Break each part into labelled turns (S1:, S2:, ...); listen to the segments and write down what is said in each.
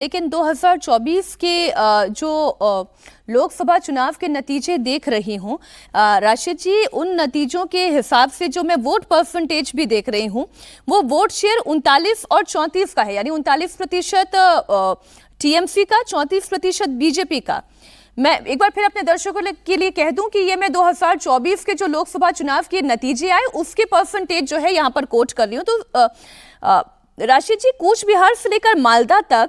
S1: लेकिन 2024 के जो लोकसभा चुनाव के नतीजे देख रही हूँ राशिद जी, उन नतीजों के हिसाब से जो मैं वोट परसेंटेज भी देख रही हूँ, वो वोट शेयर 39 और 34 का है। यानी 39% टीएमसी का, 34% बीजेपी का। मैं एक बार फिर अपने दर्शकों के लिए कह दूं कि ये मैं 2024 के जो लोकसभा चुनाव के नतीजे आए उसके परसेंटेज जो है यहाँ पर कोट कर रही हूँ। तो राशिद जी, कूच बिहार से लेकर मालदा तक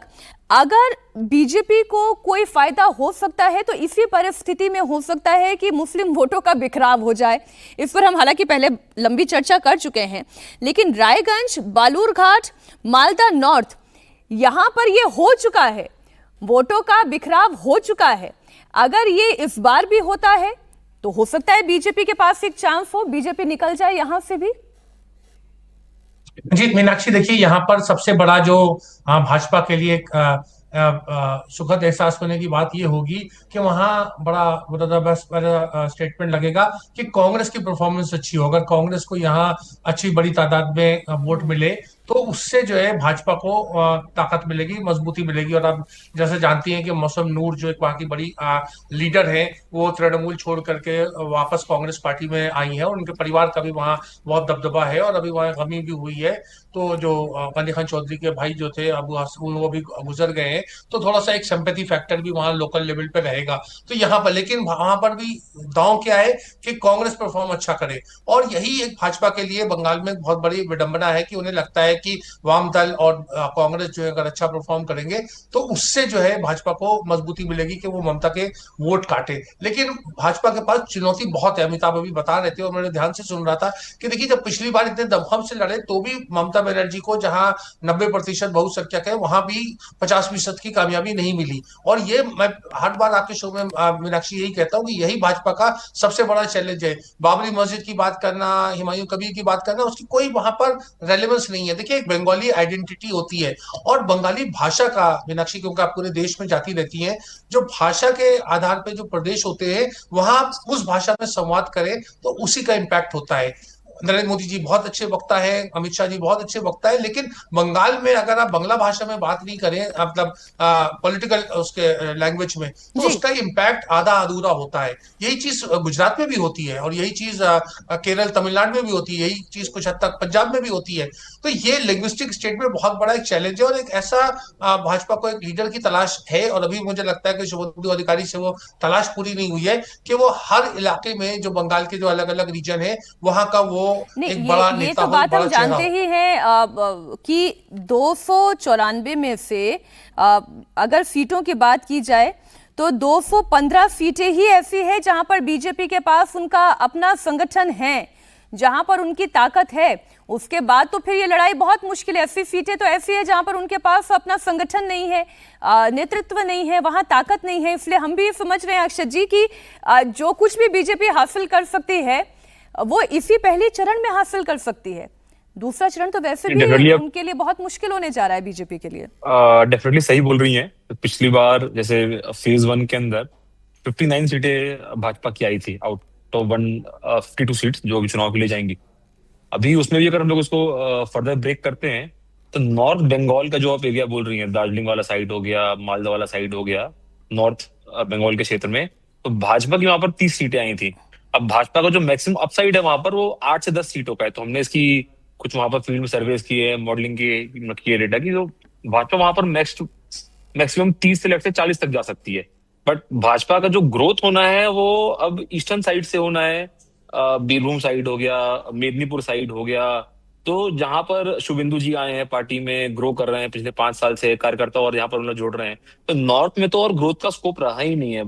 S1: अगर बीजेपी को कोई फायदा हो सकता है तो इसी परिस्थिति में हो सकता है कि मुस्लिम वोटों का बिखराव हो जाए। इस पर हम हालांकि पहले लंबी चर्चा कर चुके हैं, लेकिन रायगंज, बालूरघाट, मालदा नॉर्थ, यहां पर यह हो चुका है, वोटों का बिखराव हो चुका है। अगर ये इस बार भी होता है तो हो सकता है बीजेपी के पास एक चांस हो, बीजेपी निकल जाए यहां से भी।
S2: जी मीनाक्षी, देखिए यहाँ पर सबसे बड़ा जो भाजपा के लिए एक सुखद एहसास होने की बात ये होगी कि वहां बड़ा स्टेटमेंट लगेगा कि कांग्रेस की परफॉर्मेंस अच्छी हो। अगर कांग्रेस को यहाँ अच्छी बड़ी तादाद में वोट मिले तो उससे जो है भाजपा को ताकत मिलेगी, मजबूती मिलेगी। और अब जैसे जानती हैं कि मौसम नूर जो एक वहाँ की बड़ी लीडर है, वो तृणमूल छोड़ करके वापस कांग्रेस पार्टी में आई है और उनके परिवार का भी वहाँ बहुत दबदबा है और अभी वहाँ गमी भी हुई है। तो जो गनी खान चौधरी के भाई जो थे अबू हसन, वो भी गुजर गए हैं, तो थोड़ा सा एक सिंपैथी फैक्टर भी वहाँ लोकल लेवल पे रहेगा। तो यहाँ पर लेकिन वहां पर भी दांव क्या है कि कांग्रेस परफॉर्म अच्छा करे। और यही एक भाजपा के लिए बंगाल में बहुत बड़ी विडंबना है कि उन्हें लगता है कि वाम दल और कांग्रेस जो है अगर अच्छा परफॉर्म करेंगे तो उससे जो है भाजपा को मजबूती मिलेगी कि वो ममता के वोट काटे। लेकिन भाजपा के पास चुनौती बहुत है। अमिताभ अभी बता रहे थे और मैंने ध्यान से सुन रहा था कि देखिए, जब पिछली बार इतने दमखम से लड़े तो भी ममता बनर्जी को जहां 90% बहुसंख्यक है वहां भी 50% की कामयाबी नहीं मिली। और ये मैं हर बार आपके शो में मीनाक्षी यही कहता हूं कि यही भाजपा का सबसे बड़ा चैलेंज है। बाबरी मस्जिद की बात करना, हुमायूं कबीर की बात करना, उसकी कोई वहां पर रेलेवेंस नहीं है। देखिए, एक बंगाली आइडेंटिटी होती है और बंगाली भाषा का, मीनाक्षी, क्योंकि आप पूरे देश में जाती रहती हैं, जो भाषा के आधार पर जो प्रदेश होते हैं वहां उस भाषा में संवाद करें तो उसी का इम्पैक्ट होता है। नरेंद्र मोदी जी बहुत अच्छे वक्ता है, अमित शाह जी बहुत अच्छे वक्ता है, लेकिन बंगाल में अगर आप बांग्ला भाषा में बात नहीं करें, मतलब पॉलिटिकल उसके लैंग्वेज में, तो
S1: जी।
S2: उसका इम्पैक्ट आधा अधूरा होता है। यही चीज गुजरात में भी होती है और यही चीज केरल, तमिलनाडु में भी होती है, यही चीज कुछ हद तक पंजाब में भी होती है। तो ये लिंग्विस्टिक स्टेट में बहुत बड़ा एक चैलेंज है और एक ऐसा भाजपा को एक लीडर की तलाश है। और अभी मुझे लगता है कि शुभेंदु अधिकारी से वो तलाश पूरी नहीं हुई है कि वो हर इलाके में जो बंगाल के जो अलग अलग रीजन है वहां का वो
S1: नहीं,
S2: एक
S1: ये
S2: बड़ा
S1: ये
S2: नेता
S1: तो
S2: हो, एक
S1: बात
S2: बड़ा
S1: हम
S2: चेहरा
S1: जानते
S2: हो।
S1: ही हैं कि 294 में से अगर सीटों की बात की जाए तो 215 सीटें ही ऐसी है जहां पर बीजेपी के पास उनका अपना संगठन है, जहां पर उनकी ताकत है। उसके बाद तो फिर ये लड़ाई बहुत मुश्किल है। 80 सीटें तो ऐसी है जहां पर उनके पास अपना संगठन नहीं है, नेतृत्व नहीं है, वहां ताकत नहीं है। इसलिए हम भी समझ रहे हैं अक्षत जी कि जो कुछ भी बीजेपी हासिल कर सकती है वो इसी पहले चरण में हासिल कर सकती है। दूसरा चरण तो वैसे भी
S3: डेफिनेटली अब
S1: उनके लिए बहुत मुश्किल होने जा रहा है, बीजेपी के लिए।
S3: डेफिनेटली सही बोल रही हैं। तो पिछली बार जैसे फेज वन के अंदर 59 सीटें भाजपा की आई थी आउट ऑफ 152 सीट्स जो अभी चुनाव के लिए जाएंगी। अभी उसमें भी अगर हम लोग उसको फर्दर ब्रेक करते हैं तो नॉर्थ बंगाल का जो आप एरिया बोल रही हैं, दार्जिलिंग वाला साइड हो गया, मालदा वाला साइड हो गया, नॉर्थ बंगाल के क्षेत्र में, तो भाजपा की वहां पर 30 सीटें आई थी। अब भाजपा का जो मैक्सिमम अपसाइड है वहां पर वो 8 से 10 सीटों का है। तो हमने इसकी कुछ वहां पर फील्ड में सर्वेस किए हैं, मॉडलिंग की है डेटा की, तो भाजपा वहां पर मैक्सिमम 30 से लेकर 40 तक जा सकती है। बट भाजपा का जो ग्रोथ होना है वो अब ईस्टर्न साइड से होना है। बीरभूम साइड हो गया, मेदिनीपुर साइड हो गया, तो जहां पर शुभेंदु जी आए हैं, पार्टी में ग्रो कर रहे हैं पिछले 5 साल से कार्यकर्ता, और यहाँ पर उन्हें जोड़ रहे हैं, तो नॉर्थ में तो और ग्रोथ का स्कोप रहा ही नहीं है।